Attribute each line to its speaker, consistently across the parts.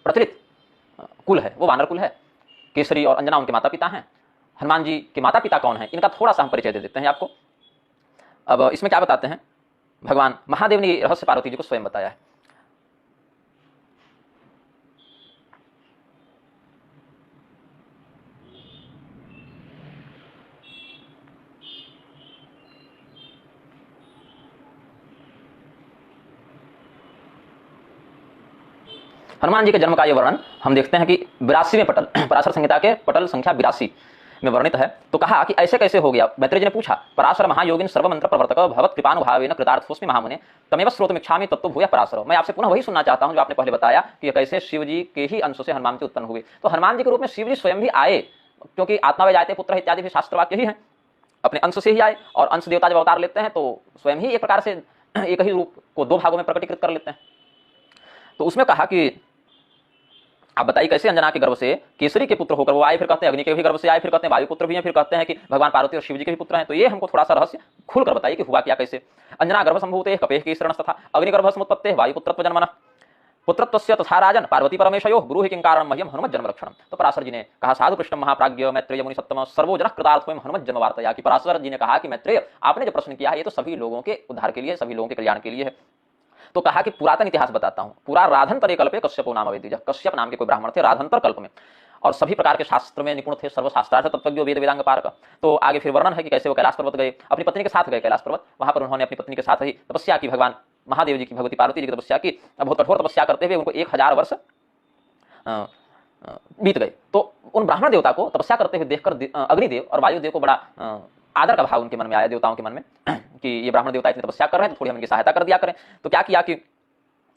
Speaker 1: प्रचलित कुल है वो वानर कुल है। केसरी और अंजना उनके माता पिता हैं। हनुमान जी के माता पिता कौन है, इनका थोड़ा सा हम परिचय दे देते हैं आपको। अब इसमें क्या बताते हैं, भगवान महादेव ने रहस्य पार्वती जी को स्वयं बताया है। हनुमान जी के जन्म का यह वर्णन हम देखते हैं कि 82वें पटल, पराशर संहिता के पटल संख्या 82 में वर्णित है। तो कहा कि ऐसे कैसे हो गया। मैत्रेय जी ने पूछा, पराशर महायोगिन सर्वमंत्र प्रवर्तक भगवत कृपानुभावेन कृतार्थोस्मि महामुने तमेव श्रोतुमिच्छामि तत्तो भूयः पराशर। मैं आपसे पुनः वही सुनना चाहता हूं जो आपने पहले बताया कि कैसे शिव जी के ही अंश से हनुमान जी उत्पन्न हुए। तो हनुमान जी के रूप में शिव जी स्वयं भी आए, क्योंकि आत्मा वे जाते पुत्र इत्यादि भी शास्त्र वाक्य ही है, अपने अंश से ही आए। और अंश देवता जब अवतार लेते हैं तो स्वयं ही एक प्रकार से एक ही रूप को दो भागों में प्रकटीकृत कर लेते हैं। तो उसमें कहा कि आप बताइए कैसे अंजना के गर्भ से केसरी के पुत्र होकर वो आए, फिर कहते हैं अग्नि के भी गर्भ से आए, फिर कहते हैं वायु पुत्र भी हैं, फिर कहते हैं कि भगवान पार्वती और शिव जी के भी पुत्र हैं। तो ये हमको थोड़ा सा रहस्य खुलकर बताइए कि हुआ क्या कैसे। अंजना गर्भ संभूते कपेह केसरण तथा अग्निगर्भ समुत्पत्ते वायुपुत्रत्व जन्मनः पुत्रत्वस्य तथा राजन पार्वती परमेशयो ब्रूहि किं कारणं मह्यम हनुमत जन्म रक्षणम। तो पराशर जी ने कहा, साधु कृष्ण महाप्राज्ञ मैत्रेय मुनि सत्तम सर्वो जनः कृतार्थोयं हनुमत जन्म वार्तया। कि पराशर जी ने कहा कि मैत्रेय आपने जो प्रश्न किया है ये तो सभी लोगों के उद्धार के लिए, सभी लोगों के कल्याण के लिए है। तो कहा कि पुरातन इतिहास बताता हूं। पूरा राधंतर कल्पे कश्यपो नाम वेद्य, कश्यप नाम के कोई ब्राह्मण थे राधंतर कल्प में, और सभी प्रकार के शास्त्र में निपुण थे, सर्वशास्त्रार्थ तत्वज्ञ वेद वेदांग पारक। तो आगे फिर वर्णन है कि कैसे वो कैलाश पर्वत गए, अपनी पत्नी के साथ गए कैलाश पर्वत। वहां पर उन्होंने अपनी पत्नी के साथ ही तपस्या की, भगवान महादेव जी की भगवती पार्वती जी की तपस्या की। बहुत कठोर तपस्या करते हुए उनको 1000 वर्ष बीत गए। तो उन ब्राह्मण देवता को तपस्या करते हुए देखकर अग्निदेव और वायुदेव को बड़ा आदर का भाव उनके मन में आया, देवताओं के मन में, कि ये ब्राह्मण देवता इतनी तपस्या कर रहे हैं तो थोड़ी हम इनकी सहायता कर दिया करें। तो क्या किया कि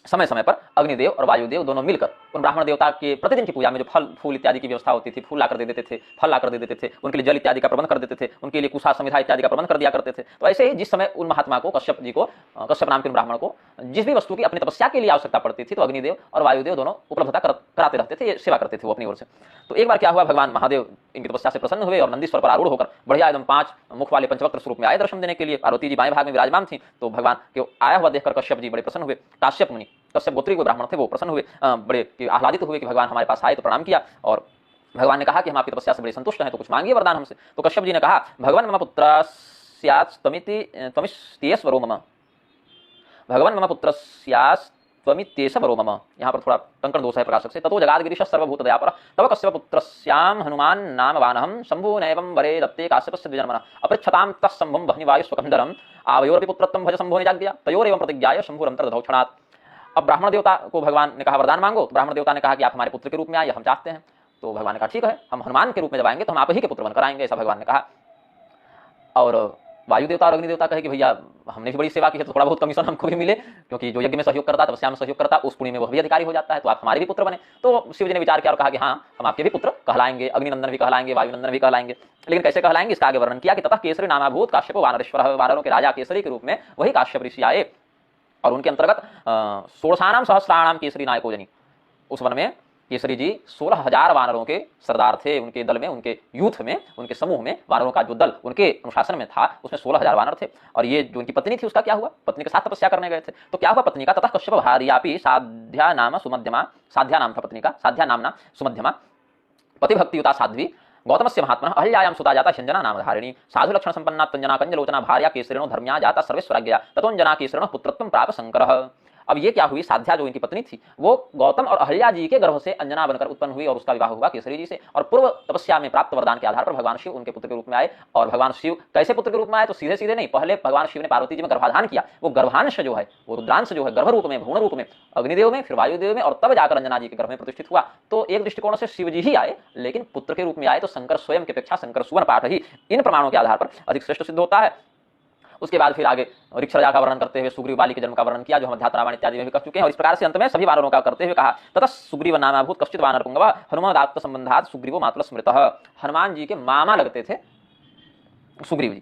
Speaker 1: समय समय पर अग्निदेव और वायुदेव दोनों मिलकर उन ब्राह्मण देवता के प्रतिदिन की पूजा में जो फल फूल इत्यादि की व्यवस्था होती थी, फूल लाकर दे देते थे, फल लाकर दे देते थे, उनके लिए जल इत्यादि का प्रबंध कर देते थे, उनके लिए कुशा समिधा इत्यादि का प्रबंध कर दिया करते थे। तो ऐसे ही जिस समय उन महात्मा को, कश्यप जी को, कश्यप नाम के ब्राह्मण को जिस भी वस्तु की अपनी तपस्या के लिए आवश्यकता पड़ती थी तो अग्निदेव और वायुदेव दोनों उपलब्धता कराते रहते थे, सेवा करते थे वो अपनी ओर से। तो एक बार क्या हुआ, भगवान महादेव इनकी तपस्या से प्रसन्न हुए और नंदीश्वर पर आरूढ़ होकर बढ़िया एकदम 5 मुख वाले पंचवक्त्र स्वरूप में आए दर्शन देने के लिए। पार्वती जी बाएं भाग में विराजमान थी। तो भगवान के आया हुआ देखकर कश्यप जी बड़े प्रसन्न हुए। काश्यप मुनि, कश्यप गोत्री के ब्राह्मण थे, वो प्रसन्न हुए, बड़े आह्लादित हुए कि भगवान हमारे पास आए। तो प्रणाम किया और भगवान ने कहा कि हम आपकी तपस्या से बड़े संतुष्ट हैं, तो कुछ मांगिए वरदान हमसे। तो कश्यप जी ने कहा, भगवान मम पुत्र त्वमित्येश्वरो मम, भगवान मम पुत्र त्वमित्येश्वरो मम। यहाँ पर थोड़ा कंकण दोष है प्रकाशक से। ततो जगादगिरीश सर्वभूत दयापर तव कश्यप पुत्रस्याम हनुमान नाम वानहं शंभु नैवं वरे दत्ते काश्यपस्य द्विजन्मनः अपृच्छतां तस्संभं बह्निवायु स्वकंधरं आवयोरपि पुत्रत्वं भज शंभो निजाज्ञया तयोरेवं प्रतिज्ञाय शंभुरंतर्दधौ क्षणात्। अब ब्राह्मण देवता को भगवान ने कहा वरदान मांगो। तो ब्राह्मण देवता ने कहा कि आप हमारे पुत्र के रूप में आइए, हम चाहते हैं। तो भगवान ने कहा ठीक है, हम हनुमान के रूप में जब आएंगे तो हम आप ही के पुत्र बनकर आएंगे, ऐसा भगवान ने कहा। और वायु देवता और अग्नि देवता कहे कि भैया हमने भी बड़ी सेवा की है तो थोड़ा बहुत कमीशन हमको भी मिले, क्योंकि जो यज्ञ में सहयोग करता, तपस्या में सहयोग करता, उस पुण्य में वह भी अधिकारी हो जाता है, तो आप हमारे भी पुत्र बने। तो शिव जी ने विचार किया और कहा कि हाँ, हम आपके भी पुत्र कहलाएंगे, अग्निनंदन भी कहलाएंगे, वायुनंदन भी कहलाएंगे। लेकिन कैसे कहलाएंगे इसका आगे वर्णन किया कि ततः केसरी नामाभूत काश्यप वानरेश्वर, वानरों के राजा केसरी के रूप में वही काश्यप ऋषि आए और उनके अंतर्गत 16 सहस्राणाम केसरी नायको जनी। उस वन में केसरी जी 16,000 वानरों के सरदार थे। उनके दल में, उनके यूथ में, उनके समूह में, वानरों का जो दल उनके अनुशासन में था उसमें 16,000 वानर थे। और ये जो उनकी पत्नी थी उसका क्या हुआ, पत्नी के साथ तपस्या करने गए थे। तो क्या हुआ पत्नी का, तथा कश्यप भार्यापि साध्या नाम सुमध्यमा, साध्या नाम था पत्नी का, साध्या नामना सुमध्यमा पतिभक्तियुता साध्वी गौतमस्य महात्मनः अहल्यायां सुता जाता ह्यंजना नाम धारिणी साधु लक्षण संपन्ना तंजना कंजलोचना भार्या केसरिणो धर्म्या जाता सर्वेश्वराज्ञया ततोंजना केसरिणो पुत्रत्वं प्राप शंकरः। अब ये क्या हुई, साध्या जो इनकी पत्नी थी वो गौतम और अहल्या जी के गर्भ से अंजना बनकर उत्पन्न हुई और उसका विवाह हुआ केसरी जी से। और पूर्व तपस्या में प्राप्त वरदान के आधार पर भगवान शिव उनके पुत्र के रूप में आए। और भगवान शिव कैसे पुत्र के रूप में आए, तो सीधे सीधे नहीं, पहले भगवान शिव ने पार्वती जी में गर्भाधान किया। वो गर्भांश जो है, वो रुद्रांश जो है, गर्भ रूप में, भ्रूण रूप में अग्निदेव में, फिर वायुदेव में, और तब जाकर अंजना जी के गर्भ में प्रतिष्ठित हुआ। तो एक दृष्टिकोण से शिव जी ही आए, लेकिन पुत्र के रूप में आए तो शंकर स्वयं की अपेक्षा शंकर सुवन पाठ ही इन प्रमाणों के आधार पर अधिक श्रेष्ठ सिद्ध होता है। उसके बाद फिर आगे ऋक्षराजा का वर्णन करते हुए सुग्रीव बाली के जन्म का वर्णन किया, जो हम अध्यात्म रामायण इत्यादि में भी कर चुके हैं। और इस प्रकार से अंत में सभी वानरों का करते हुए कहा, ततः सुग्रीव नामाभूत कश्चित वानर पुंगव हनुमदात्त संबंधात सुग्रीवो मातुल स्मृतः। हनुमान जी के मामा लगते थे सुग्रीव जी।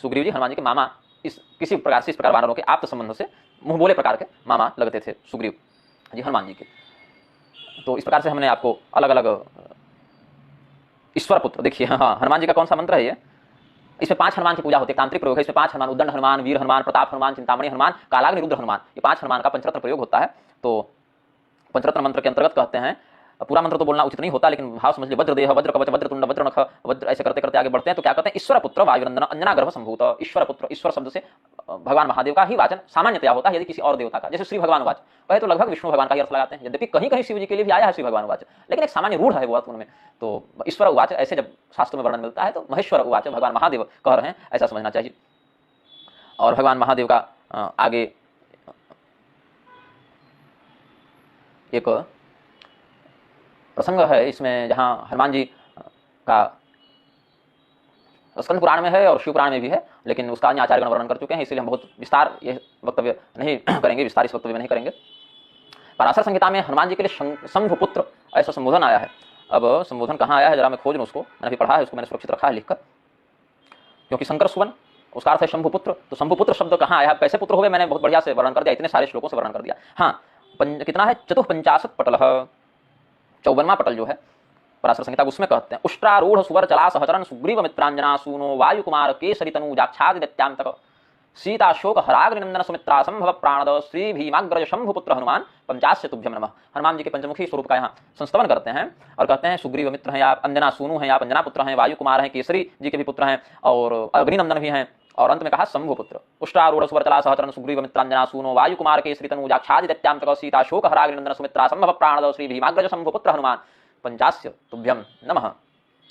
Speaker 1: सुग्रीव जी हनुमान जी के मामा, इस किसी प्रकार से, इस प्रकार वानरों के आप्त संबंध से मुंह बोले प्रकार के मामा लगते थे सुग्रीव जी हनुमान जी के। तो इस प्रकार से हमने आपको अलग अलग ईश्वर पुत्र, देखिए हाँ, हनुमान जी का कौन सा मंत्र है ये, इसमें 5 हनुमान की पूजा होती है, तांत्रिक प्रयोग है। इसमें 5 हनुमान, उद्दंड हनुमान, वीर हनुमान, प्रताप हनुमान, चिंतामणि हनुमान, कालाग्नि रुद्र हनुमान, ये 5 हनुमान का पंचरत्न प्रयोग होता है। तो पंचरत्न मंत्र के अंतर्गत कहते हैं, पूरा मंत्र तो बोलना उचित नहीं होता, लेकिन भाव समझ लीजिए, वज्र देह, वज्र कवच, वज्र तुंड, वज्र नख, वज्र, ऐसे करते करते आगे बढ़ते हैं तो क्या कहते हैं, ईश्वर पुत्र वायुनंदन अंजना गर्भ संभूत। ईश्वर पुत्र, ईश्वर शब्द से भगवान महादेव का ही वाचन सामान्यतया होता है, यदि किसी और देवता का, जैसे श्री भगवान वाच वह तो लगभग विष्णु भगवान का ही अर्थ लगाते हैं, यद्यपि कहीं कहीं शिव जी के लिए भी आया है श्री भगवान वाच, लेकिन एक सामान्य रूढ़ है वो अर्थ उनमें। तो ईश्वर उवाच ऐसे जब शास्त्रों में वर्णन मिलता है तो महेश्वर उवाच भगवान महादेव कह रहे हैं, ऐसा समझना चाहिए। और भगवान महादेव का आगे एक प्रसंग है इसमें, जहाँ हनुमान जी का स्कंद पुराण में है और शिव पुराण में भी है, लेकिन उसका अन्य आचार्यगण वर्णन कर चुके हैं, इसलिए हम बहुत विस्तार ये वक्तव्य नहीं करेंगे, विस्तार इस वक्तव्य में नहीं करेंगे। पराशर संहिता में हनुमान जी के लिए शंभुपुत्र ऐसा संबोधन आया है। अब संबोधन कहाँ आया है जरा मैं खोज लूँ उसको, मैंने अभी पढ़ा है, उसको मैंने सुरक्षित रखा है लिखकर, क्योंकि शंकर सुवन उसका अर्थ है शंभुपुत्र, तो शंभुपुत्र शब्द कहाँ आया, कैसे पुत्र हुए, मैंने बहुत बढ़िया से वर्णन कर दिया, इतने सारे श्लोकों से वर्णन कर दिया। हाँ, कितना है, 54 पटल, 54वां पटल जो है पराशर संहिता उसमें कहते हैं, उष्ट्रारूढ़ सुवर चला सहचरण सुग्रीव मित्रांजना सूनो वायु कुमार केसरी तनु जाक्षादि दैत्यांतक सीता शोक हराग्निनंदन सुमित्रा संभव प्राणद श्री भीमाग्रज शंभुपुत्र हनुमान पंचास्य तुभ्यम नमः। हनुमान जी के पंचमुखी स्वरूप का यहाँ संस्तवन करते हैं और कहते हैं सुग्रीव मित्र हैं, या अंजना सूनु हैं, या अंजना पुत्र हैं, वायु कुमार हैं, केसरी जी के भी पुत्र हैं और अग्निनंदन भी हैं, और अंत में कहा शंभुपुत्र। उष्ट्रारूढ़ सुवर चला सहचरण सुग्रीव मित्रांजना सूनो वायु कुमार केसरी तनु जाक्षादि दैत्यांतक सीता शोक हराग्निनंदन सुमित्रा संभव प्राणद श्री भीमाग्रज शंभुपुत्र हनुमान पंचास्य तुभ्यम नमः।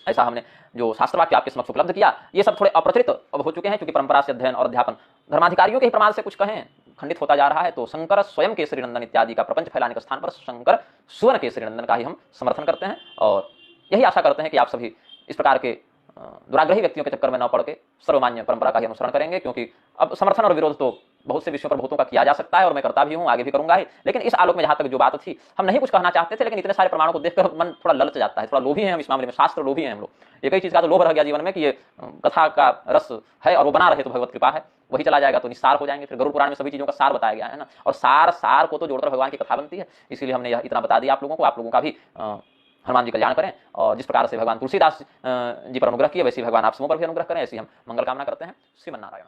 Speaker 1: ऐसा हमने जो शास्त्र वाक्य आपके समक्ष उपलब्ध किया, ये सब थोड़े अप्रचलित अब हो चुके हैं, क्योंकि परंपरा से अध्ययन और अध्यापन धर्माधिकारियों के ही प्रमाण से कुछ कहें खंडित होता जा रहा है। तो शंकर स्वयं केसरी नंदन इत्यादि का प्रपंच फैलाने के स्थान पर शंकर सुवन केसरी नंदन का ही हम समर्थन करते हैं, और यही आशा करते हैं कि आप सभी इस प्रकार के दुराग्रही व्यक्तियों के चक्कर में न पड़ के सर्वमान्य परंपरा का ही अनुसरण करेंगे, क्योंकि अब समर्थन और विरोध तो बहुत से विषयों पर बहुतों का किया जा सकता है और मैं करता भी हूँ, आगे भी करूंगा ही। लेकिन इस आलोक में जहाँ तक जो बात थी, हम नहीं कुछ कहना चाहते थे, लेकिन इतने सारे प्रमाणों को देखकर मन थोड़ा ललच जाता है, थोड़ा लोभी है हम इस मामले में, शास्त्र लोभी है हम लोग। एक ही चीज का तो लोभ रह गया जीवन में कि ये कथा का रस है और वो बना रहे तो भगवत कृपा है, वही चला जाएगा तो निस्सार हो जाएंगे। फिर गरुड़ पुराण में सभी चीजों का सार बताया गया है ना, और सार को तो जोड़कर भगवान की कथा बनती है, इसीलिए हमने यह इतना बता दिया आप लोगों को। आप लोगों का भी हनुमान जी कल्याण करें, और जिस प्रकार से भगवान तुलसीदास जी पर अनुग्रह किए, वैसे भगवान आप सबों पर भी अनुग्रह करें, ऐसी हम मंगल कामना करते हैं। श्रीमन नारायण।